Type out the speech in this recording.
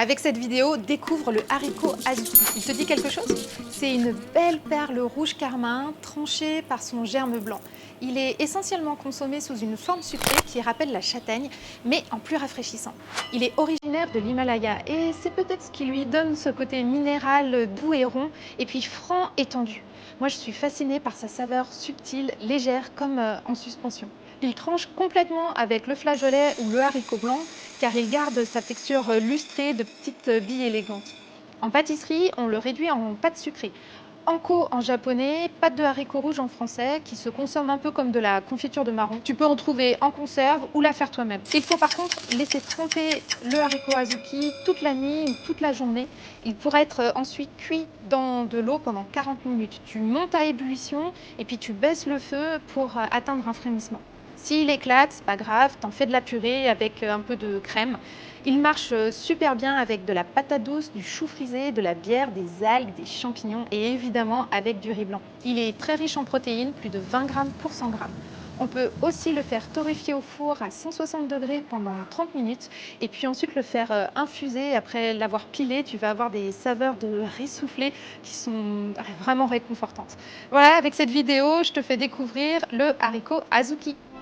Avec cette vidéo, découvre le haricot azuki. Il te dit quelque chose? C'est une belle perle rouge carmin tranchée par son germe blanc. Il est essentiellement consommé sous une forme sucrée qui rappelle la châtaigne, mais en plus rafraîchissant. Il est originaire de l'Himalaya et c'est peut-être ce qui lui donne ce côté minéral doux et rond, et puis franc et tendu. Moi, je suis fascinée par sa saveur subtile, légère, comme en suspension. Il tranche complètement avec le flageolet ou le haricot blanc, car il garde sa texture lustrée de petites billes élégantes. En pâtisserie, on le réduit en pâte sucrée. Anko en japonais, pâte de haricots rouges en français, qui se consomme un peu comme de la confiture de marron. Tu peux en trouver en conserve ou la faire toi-même. Il faut par contre laisser tremper le haricot azuki toute la nuit ou toute la journée. Il pourrait être ensuite cuit dans de l'eau pendant 40 minutes. Tu montes à ébullition et puis tu baisses le feu pour atteindre un frémissement. S'il éclate, c'est pas grave, t'en fais de la purée avec un peu de crème. Il marche super bien avec de la patate douce, du chou frisé, de la bière, des algues, des champignons et évidemment avec du riz blanc. Il est très riche en protéines, plus de 20 grammes pour 100 grammes. On peut aussi le faire torréfier au four à 160 degrés pendant 30 minutes et puis ensuite le faire infuser. Après l'avoir pilé, tu vas avoir des saveurs de riz soufflé qui sont vraiment réconfortantes. Voilà, avec cette vidéo, je te fais découvrir le haricot azuki.